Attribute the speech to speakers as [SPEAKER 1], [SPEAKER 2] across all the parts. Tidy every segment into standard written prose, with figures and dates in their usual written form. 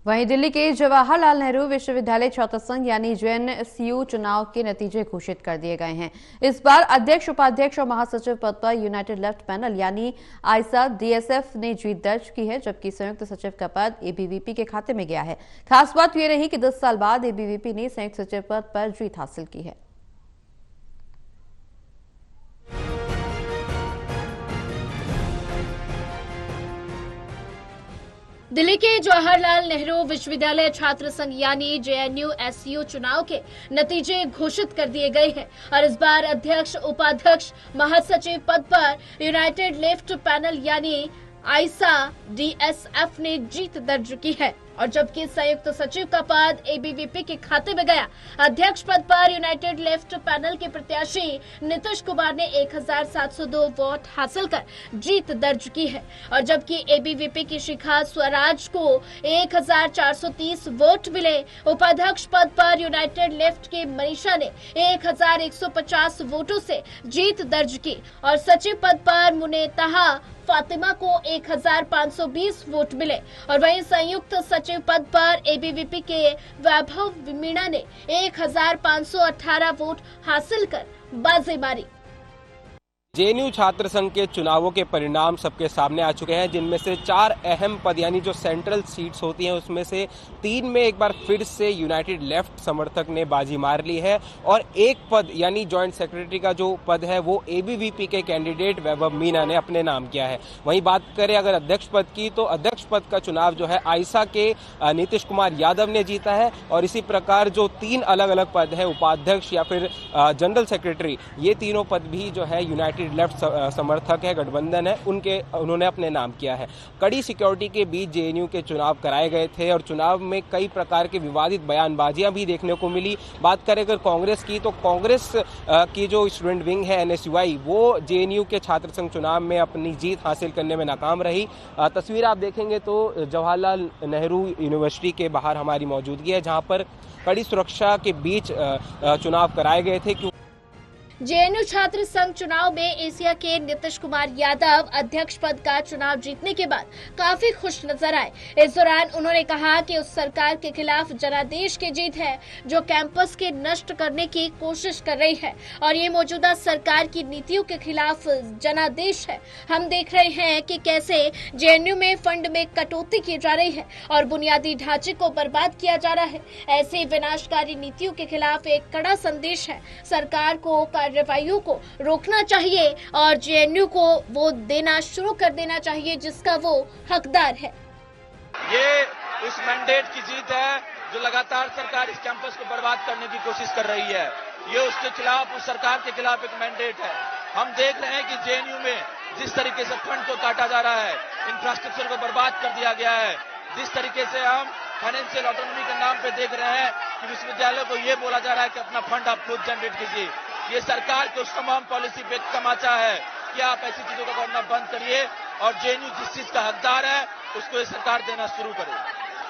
[SPEAKER 1] वहीं दिल्ली के जवाहरलाल नेहरू विश्वविद्यालय छात्र संघ यानी जेएनएसयू चुनाव के नतीजे घोषित कर दिए गए हैं। इस बार अध्यक्ष, उपाध्यक्ष और महासचिव पद पर यूनाइटेड लेफ्ट पैनल यानी आईसा डीएसएफ ने जीत दर्ज की है, जबकि संयुक्त सचिव का पद एबीवीपी के खाते में गया है। खास बात यह रही कि 10 साल बाद एबीवीपी ने संयुक्त सचिव पद पर जीत हासिल की है।
[SPEAKER 2] दिल्ली के जवाहरलाल नेहरू विश्वविद्यालय छात्र संघ यानी जेएनयू-एसयू चुनाव के नतीजे घोषित कर दिए गए हैं और इस बार अध्यक्ष, उपाध्यक्ष, महासचिव पद पर यूनाइटेड लेफ्ट पैनल यानी आईसा डीएसएफ ने जीत दर्ज की है और जबकि संयुक्त सचिव का पद एबीवीपी के खाते में गया। अध्यक्ष पद पर यूनाइटेड लेफ्ट पैनल के प्रत्याशी नीतीश कुमार ने 1702 वोट हासिल कर जीत दर्ज की है और जबकि एबीवीपी की शिखा स्वराज को 1430 वोट मिले। उपाध्यक्ष पद पर यूनाइटेड लेफ्ट की मनीषा ने 1150 वोटों से जीत दर्ज की और सचिव पद पर मुनेतहा फातिमा को 1520 वोट मिले और वहीं संयुक्त सचिव पद पर एबीवीपी के वैभव मीणा ने 1518 वोट हासिल कर बाजी मारी।
[SPEAKER 3] जेएनयू छात्र संघ के चुनावों के परिणाम सबके सामने आ चुके हैं, जिनमें से 4 अहम पद यानी जो सेंट्रल सीट्स होती हैं उसमें से 3 में एक बार फिर से यूनाइटेड लेफ्ट समर्थक ने बाजी मार ली है और एक पद यानी जॉइंट सेक्रेटरी का जो पद है वो एबीवीपी के कैंडिडेट वैभव मीणा ने अपने नाम किया है। वहीं बात करें अगर अध्यक्ष पद की, तो अध्यक्ष पद का चुनाव जो है आईसा के नीतीश कुमार यादव ने जीता है और इसी प्रकार जो 3 अलग अलग पद है, उपाध्यक्ष या फिर जनरल सेक्रेटरी, ये तीनों पद भी जो है यूनाइटेड लेफ्ट समर्थक है, गठबंधन है, उन्होंने अपने नाम किया है। कड़ी सिक्योरिटी के बीच जेएनयू के चुनाव कराए गए थे और चुनाव में कई प्रकार के विवादित बयानबाजियां भी देखने को मिली। बात करें अगर कांग्रेस की, तो कांग्रेस की जो स्टूडेंट विंग है एनएसयूआई, वो जेएनयू के छात्र संघ चुनाव में अपनी जीत हासिल करने में नाकाम रही। तस्वीर आप देखेंगे तो जवाहरलाल नेहरू यूनिवर्सिटी के बाहर हमारी मौजूदगी है, जहां पर कड़ी सुरक्षा के बीच चुनाव कराए गए थे।
[SPEAKER 2] जेएनयू छात्र संघ चुनाव में एशिया के नीतीश कुमार यादव अध्यक्ष पद का चुनाव जीतने के बाद काफी खुश नजर आए। इस दौरान उन्होंने कहा कि उस सरकार के खिलाफ जनादेश की जीत है जो कैंपस के नष्ट करने की कोशिश कर रही है और ये मौजूदा सरकार की नीतियों के खिलाफ जनादेश है। हम देख रहे हैं कि कैसे जेएनयू में फंड में कटौती की जा रही है और बुनियादी ढांचे को बर्बाद किया जा रहा है। ऐसी विनाशकारी नीतियों के खिलाफ एक कड़ा संदेश है। सरकार को कार्रवाइयों को रोकना चाहिए और जेएनयू को वो देना शुरू कर देना चाहिए जिसका वो हकदार है।
[SPEAKER 4] ये उस मैंडेट की जीत है जो लगातार सरकार इस कैंपस को बर्बाद करने की कोशिश कर रही है। ये उसके खिलाफ, उस सरकार के खिलाफ एक मैंडेट है। हम देख रहे हैं कि जेएनयू में जिस तरीके से फंड को काटा जा रहा है, इंफ्रास्ट्रक्चर को बर्बाद कर दिया गया है, जिस तरीके से हम फाइनेंशियल ऑटोनॉमी के नाम पे देख रहे हैं कि विश्वविद्यालय को ये बोला जा रहा है कि अपना फंड आप खुद जनरेट कीजिए। ये सरकार की उस तमाम पॉलिसी पे तमाचा है कि आप ऐसी चीजों को करना बंद करिए और जेएनयू जिस चीज का हकदार है उसको ये सरकार देना शुरू करे।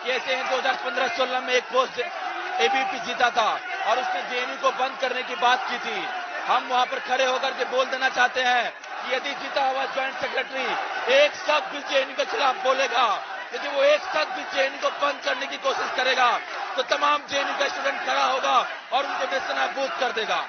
[SPEAKER 4] कैसे 2015-16 में एक पोस्ट एबीवीपी जीता था और उसने जेएनयू को बंद करने की बात की थी। हम वहां पर खड़े होकर के बोल देना चाहते हैं कि यदि जीता हुआ ज्वाइंट सेक्रेटरी एक शब्द भी जेएनयू के खिलाफ बोलेगा, यदि वो एक शब्द भी जेएनयू को बंद करने की कोशिश करेगा, तो तमाम जेएनयू का स्टूडेंट खड़ा होगा और उनको नेस्तनाबूद कर देगा।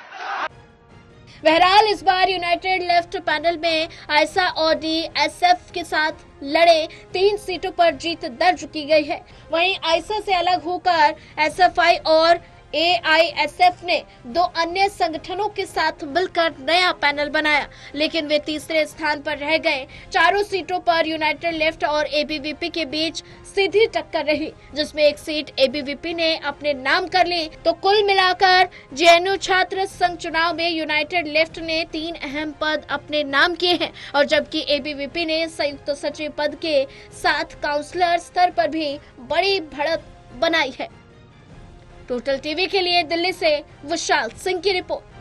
[SPEAKER 2] बहरहाल इस बार यूनाइटेड लेफ्ट पैनल में आईसा और डीएसएफ के साथ लड़े 3 सीटों पर जीत दर्ज की गई है। वहीं आईसा से अलग होकर एसएफआई और एआईएसएफ ने 2 अन्य संगठनों के साथ मिलकर नया पैनल बनाया, लेकिन वे तीसरे स्थान पर रह गए। चारों सीटों पर यूनाइटेड लेफ्ट और एबीवीपी के बीच सीधी टक्कर रही, जिसमें एक सीट एबीवीपी ने अपने नाम कर ली। तो कुल मिलाकर जेएनयू छात्र संघ चुनाव में यूनाइटेड लेफ्ट ने 3 अहम पद अपने नाम किए हैं और जबकि एबीवीपी ने संयुक्त सचिव पद के साथ काउंसलर स्तर पर भी बड़ी बढ़त बनाई है। टोटल टीवी के लिए दिल्ली से विशाल सिंह की रिपोर्ट।